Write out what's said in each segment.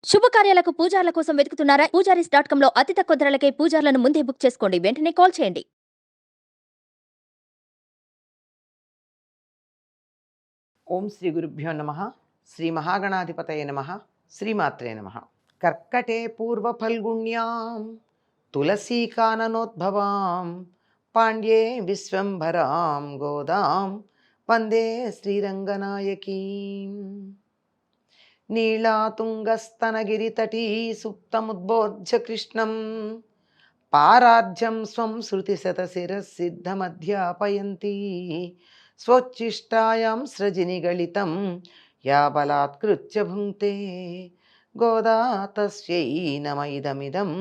శుభకార్యాలకు పూజార్ల కోసం వెతుకుతున్నారా? పూజారీస్.com లో అతి తక్కువ ధరలకే పూజార్లను ముందే బుక్ చేసుకోండి. వెంటనే కాల్ చేయండి. ఓం శ్రీ గురుభ్యో నమ. శ్రీ మహాగణాధిపతయ నమ. శ్రీమాత్రే నమ. కర్కటే పూర్వ ఫల్గుణ్యాం తులసీకాననోద్భవాం పాండ్యే విశ్వంభరాం గోదాం వందే శ్రీరంగనాయకీం. నీళాతుంగస్తనగిరితటీ సుప్తముద్బోధ్య కృష్ణం పారార్జం స్వం శృతిశతశిరసిద్ధమధ్యాపయంతి స్వోచ్ఛిష్టాయాం సృజినిగళితం యా బలాత్కృత్య భుంక్తే గోదా తస్యై నమ ఇదమిదం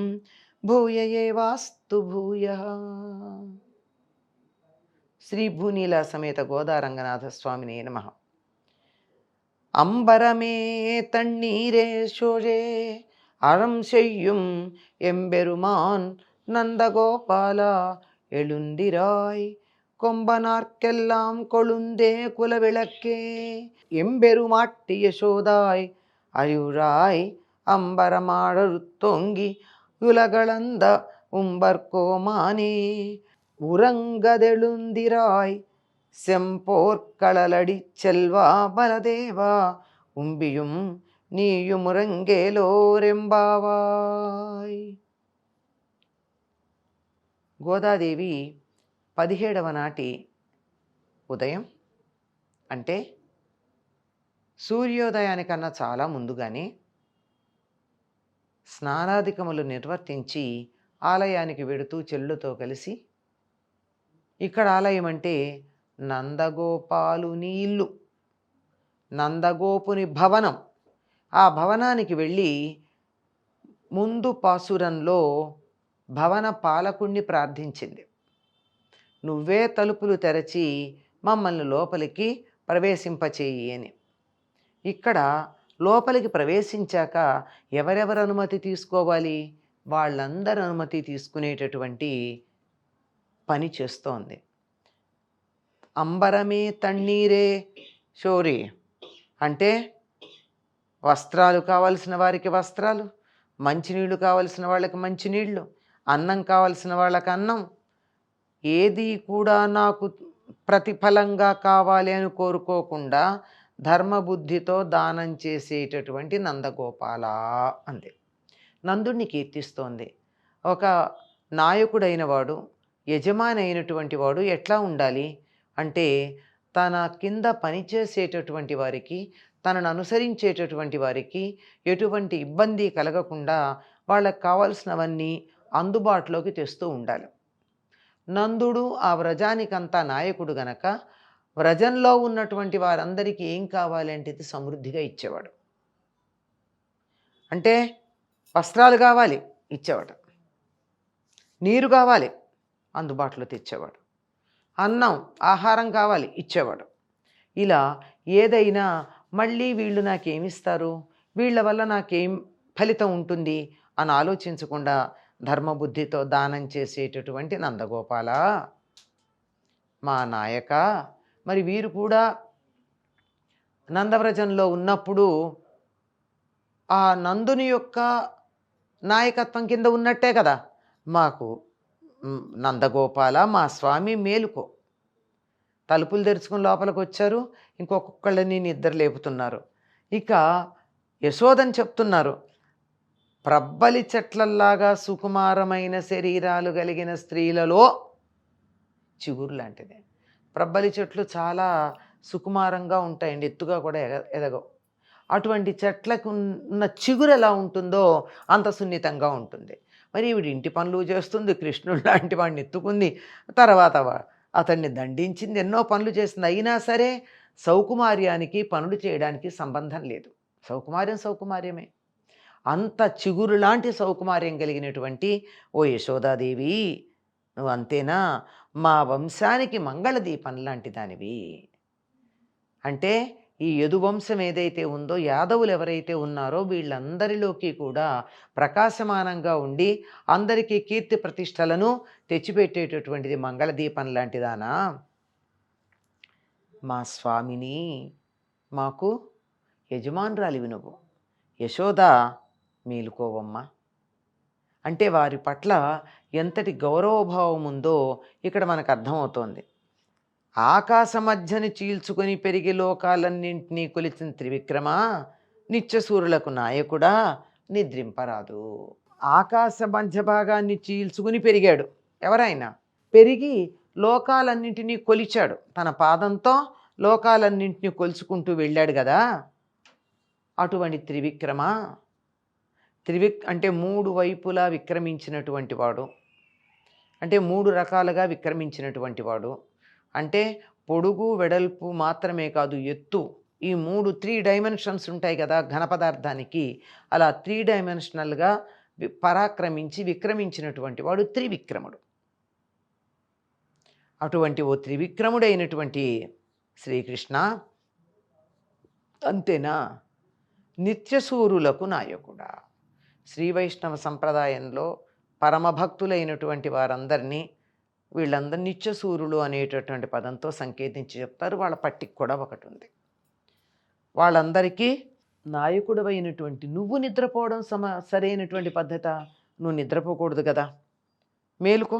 భూయ ఏవాస్తు భూయః. శ్రీ భూనీలా సమేత గోదా రంగనాథ స్వామినే నమః. அம்பரமே தண்ணீரே சோழே அறம் செய்யும் எம்பெருமான் நந்தகோபாலா எழுந்திராய் கொம்பனார்க்கெல்லாம் கொழுந்தே குலவிளக்கே எம்பெருமாட்டி யசோதாய் அயுராய் அம்பரமாடருத்தோங்கி உலகளந்த உம்பர்கோமானே உறங்கதெழுந்திராய் செம்போர்களலடி செல்வா பலதேவா உம்பியும் నీయుమురంగేలోరెంబావాయ్. గోదాదేవి 17వ నాటి ఉదయం అంటే సూర్యోదయానికన్నా చాలా ముందుగానే స్నానాధికములు నిర్వర్తించి ఆలయానికి వెడుతూ చెల్లుతో కలిసి, ఇక్కడ ఆలయం అంటే నందగోపాలుని ఇల్లు, నందగోపుని భవనం. ఆ భవనానికి వెళ్ళి ముందు పాసురంలో భవన పాలకుణ్ణి ప్రార్థించింది. నువ్వే తలుపులు తెరచి మమ్మల్ని లోపలికి ప్రవేశింపచేయి అని. ఇక్కడ లోపలికి ప్రవేశించాక ఎవరెవరు అనుమతి తీసుకోవాలి? వాళ్ళందరి అనుమతి తీసుకునేటటువంటి పని చేస్తోంది. అంబరమే తన్నీరే షోరే అంటే వస్త్రాలు కావలసిన వారికి వస్త్రాలు, మంచినీళ్ళు కావలసిన వాళ్ళకి మంచినీళ్ళు, అన్నం కావలసిన వాళ్ళకి అన్నం, ఏది కూడా నాకు ప్రతిఫలంగా కావాలి అని కోరుకోకుండా ధర్మబుద్ధితో దానం చేసేటటువంటి నందగోపాల అంది. నందుడిని కీర్తిస్తోంది. ఒక నాయకుడైన వాడు, యజమాని అయినటువంటి వాడు ఎట్లా ఉండాలి అంటే, తన కింద పనిచేసేటటువంటి వారికి, తనను అనుసరించేటటువంటి వారికి ఎటువంటి ఇబ్బంది కలగకుండా వాళ్ళకి కావాల్సినవన్నీ అందుబాటులోకి తెస్తూ ఉండాలి. నందుడు ఆ వ్రజానికంతా నాయకుడు గనక వ్రజంలో ఉన్నటువంటి వారందరికీ ఏం కావాలంటే ఇది సమృద్ధిగా ఇచ్చేవాడు. అంటే వస్త్రాలు కావాలి ఇచ్చేవాడు, నీరు కావాలి అందుబాటులో తెచ్చేవాడు, అన్నం ఆహారం కావాలి ఇచ్చేవాడు. ఇలా ఏదైనా మళ్ళీ వీళ్ళు నాకేమిస్తారు, వీళ్ళ వల్ల నాకేం ఫలితం ఉంటుంది అని ఆలోచించకుండా ధర్మబుద్ధితో దానం చేసేటటువంటి నందగోపాల మా నాయక. మరి వీరు కూడా నందవ్రజంలో ఉన్నప్పుడు ఆ నందుని యొక్క నాయకత్వం కింద ఉన్నట్టే కదా. మాకు నందగోపాల మా స్వామి మేలుకో. తలుపులు తెరుచుకుని లోపలికి వచ్చారు, ఇంకొకళ్ళని నిద్ర లేపుతున్నారు. ఇక యశోదని చెప్తున్నారు, ప్రబ్బలి చెట్లల్లాగా సుకుమారమైన శరీరాలు కలిగిన స్త్రీలలో చిగురు లాంటిది. ప్రబ్బలి చెట్లు చాలా సుకుమారంగా ఉంటాయండి, ఎత్తుగా కూడా ఎదగవు. అటువంటి చెట్లకు ఉన్న చిగురు ఎలా ఉంటుందో అంత సున్నితంగా ఉంటుంది. మరి ఈవిడ ఇంటి పనులు చేస్తుంది, కృష్ణుడు లాంటి వాడిని ఎత్తుకుంది, తర్వాత అతన్ని దండించింది, ఎన్నో పనులు చేస్తుంది. అయినా సరే సౌకుమార్యానికి పనులు చేయడానికి సంబంధం లేదు. సౌకుమార్యం సౌకుమార్యమే. అంత చిగురు లాంటి సౌకుమార్యం కలిగినటువంటి ఓ యశోదాదేవి, నువ్వు అంతేనా? మా వంశానికి మంగళదీపం లాంటి దానివి. అంటే ఈ యదువంశం ఏదైతే ఉందో, యాదవులు ఎవరైతే ఉన్నారో వీళ్ళందరిలోకి కూడా ప్రకాశమానంగా ఉండి అందరికీ కీర్తి ప్రతిష్టలను తెచ్చిపెట్టేటటువంటిది మంగళదీపం లాంటిదానా? మా స్వామిని మాకు యజమానురాలివి నువ్వు. యశోద మేలుకోవమ్మా. అంటే వారి పట్ల ఎంతటి గౌరవభావం ఉందో ఇక్కడ మనకు అర్థమవుతోంది. ఆకాశ మధ్యని చీల్చుకొని పెరిగి లోకాలన్నింటినీ కొలిచిన త్రివిక్రమ, నిత్యసూరులకు నాయకుడా, నిద్రింపరాదు. ఆకాశ మధ్య భాగాన్ని చీల్చుకుని పెరిగాడు ఎవరైనా, పెరిగి లోకాలన్నింటినీ కొలిచాడు. తన పాదంతో లోకాలన్నింటినీ కొలుచుకుంటూ వెళ్ళాడు కదా. అటువంటి త్రివిక్రమ, అంటే 3 వైపులా విక్రమించినటువంటి వాడు, అంటే 3 రకాలుగా విక్రమించినటువంటి వాడు. అంటే పొడుగు వెడల్పు మాత్రమే కాదు, ఎత్తు, ఈ 3 డైమెన్షన్స్ ఉంటాయి కదా ఘన పదార్థానికి. అలా 3 డైమెన్షనల్గా పరాక్రమించి విక్రమించినటువంటి వాడు త్రివిక్రముడు. అటువంటి ఓ త్రివిక్రముడైనటువంటి శ్రీకృష్ణ, అంతేనా, నిత్యసూరులకు నాయకుడా. శ్రీ వైష్ణవ సంప్రదాయంలో పరమభక్తులైనటువంటి వారందరినీ వీళ్ళందరూ నిత్యసూరులు అనేటటువంటి పదంతో సంకేతించి చెప్తారు. వాళ్ళ పట్టికి కూడా ఒకటి ఉంది. వాళ్ళందరికీ నాయకుడు అయినటువంటి నువ్వు నిద్రపోవడం సరైనటువంటి పద్ధత. నువ్వు నిద్రపోకూడదు కదా, మేలుకో.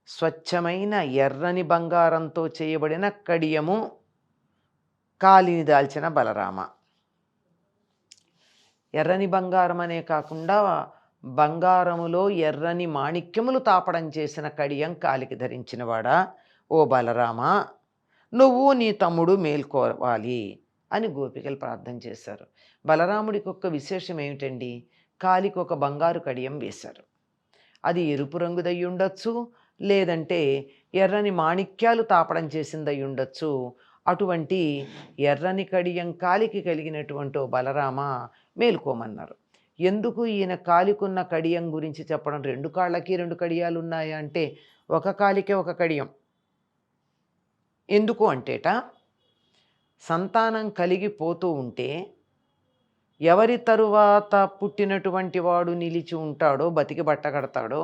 స్వచ్ఛమైన ఎర్రని బంగారంతో చేయబడిన కడియము కాలిని దాల్చిన బలరామ. ఎర్రని బంగారం అనే కాకుండా బంగారములో ఎర్రని మాణిక్యములు తాపడం చేసిన కడియం కాలికి ధరించినవాడా, ఓ బలరామ, నువ్వు నీ తమ్ముడు మేల్కోవాలి అని గోపికలు ప్రార్థన చేశారు. బలరాముడికి ఒక విశేషం ఏమిటండి, కాలికి ఒక బంగారు కడియం వేశారు. అది ఎరుపు రంగుదై ఉండొచ్చు, లేదంటే ఎర్రని మాణిక్యాలు తాపడం చేసిందై ఉండొచ్చు. అటువంటి ఎర్రని కడియం కాలికి కలిగినటువంటి బలరామ మేలుకోమన్నారు. ఎందుకు ఈయన కాలికున్న కడియం గురించి చెప్పడం? 2 కాళ్ళకి 2 కడియాలు ఉన్నాయా అంటే ఒక కాలికే ఒక కడియం. ఎందుకు అంటేట, సంతానం కలిగిపోతూ ఉంటే ఎవరి తరువాత పుట్టినటువంటి వాడు నిలిచి ఉంటాడో, బతికి బట్ట కడతాడో,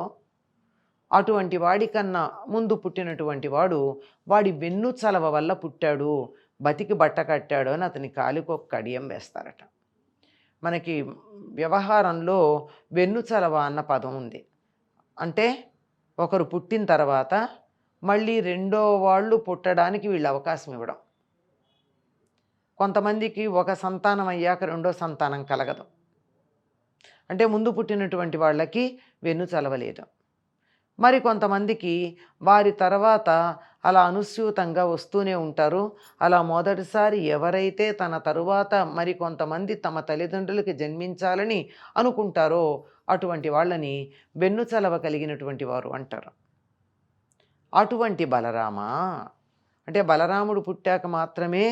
అటువంటి వాడికన్నా ముందు పుట్టినటువంటి వాడు వాడి వెన్ను చలవ వల్ల పుట్టాడు, బతికి బట్ట కట్టాడు అని అతని కాలికి ఒక కడియం వేస్తారట. మనకి వ్యవహారంలో వెన్ను చలవ అన్న పదం ఉంది. అంటే ఒకరు పుట్టిన తర్వాత మళ్ళీ రెండో వాళ్ళు పుట్టడానికి వీళ్ళు అవకాశం ఇవ్వడం. కొంతమందికి ఒక సంతానం అయ్యాక రెండో సంతానం కలగదు. అంటే ముందు పుట్టినటువంటి వాళ్ళకి వెన్ను చలవలేదు. మరి కొంతమందికి వారి తర్వాత అలా అనుస్యూతంగా వస్తూనే ఉంటారు. అలా మొదటిసారి ఎవరైతే తన తరువాత మరి కొంతమంది తమ తల్లిదండ్రులకి జన్మించాలని అనుకుంటారో అటువంటి వాళ్ళని వెన్ను చలవ కలిగినటువంటి వారు అంటారు. అటువంటి బలరామ, అంటే బలరాముడు పుట్టాక మాత్రమే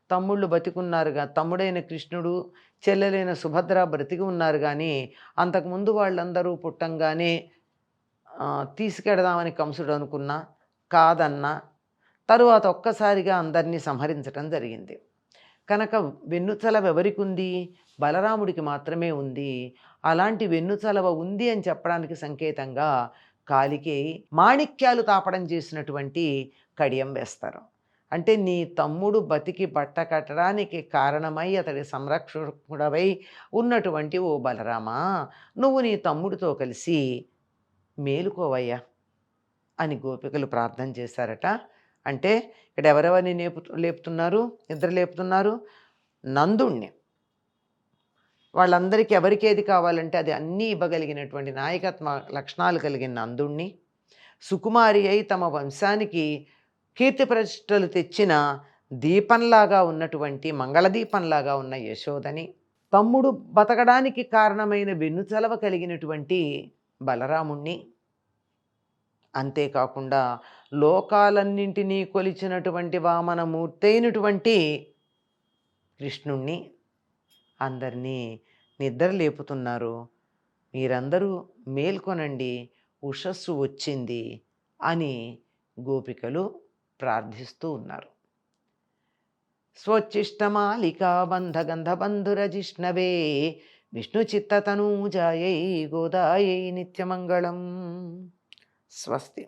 తమ్ముళ్ళు బతికున్నారుగా, తమ్ముడైన కృష్ణుడు, చెల్లెలైన సుభద్ర బ్రతికి ఉన్నారు. కానీ అంతకుముందు వాళ్ళందరూ పుట్టంగానే తీసుకెడదామని కంసుడు అనుకున్నా, కాదన్నా, తరువాత ఒక్కసారిగా అందరినీ సంహరించటం జరిగింది. కనుక వెన్నుచలవ ఎవరికి ఉంది? బలరాముడికి మాత్రమే ఉంది. అలాంటి వెన్నుచలవ ఉంది అని చెప్పడానికి సంకేతంగా కాలికి మాణిక్యాలు తాపడం చేసినటువంటి కడియం వేస్తారు. అంటే నీ తమ్ముడు బతికి బట్ట కట్టడానికి కారణమై అతడి సంరక్షకుడవై ఉన్నటువంటి ఓ బలరామ, నువ్వు నీ తమ్ముడితో కలిసి మేలుకోవయ్యా అని గోపికలు ప్రార్థన చేశారట. అంటే ఇక్కడ ఎవరెవరిని లేపుతున్నారు? నిద్ర లేపుతున్నారు నందుణ్ణి. వాళ్ళందరికీ ఎవరికి ఏది కావాలంటే అది అన్నీ ఇవ్వగలిగినటువంటి నాయకత్వ లక్షణాలు కలిగిన నందుణ్ణి, సుకుమారి అయి తమ వంశానికి కీర్తి ప్రతిష్టలు తెచ్చిన దీపంలాగా ఉన్నటువంటి మంగళదీపంలాగా ఉన్న యశోదని, తమ్ముడు బతకడానికి కారణమైన వెన్నుచలవ కలిగినటువంటి బలరాముణ్ణి, అంతేకాకుండా లోకాలన్నింటినీ కొలిచినటువంటి వామనమూర్తి అయినటువంటి కృష్ణుణ్ణి అందరినీ నిద్ర లేపుతున్నారు. మీరందరూ మేల్కొనండి, ఉషస్సు వచ్చింది అని గోపికలు ప్రార్థిస్తూ ఉన్నారు. స్వచ్చిష్టమాలికా బంధగంధబంధురజిష్ణవే విష్ణు చిత్తతనూజాయై గోదాయై నిత్యమంగళం. స్వస్తి.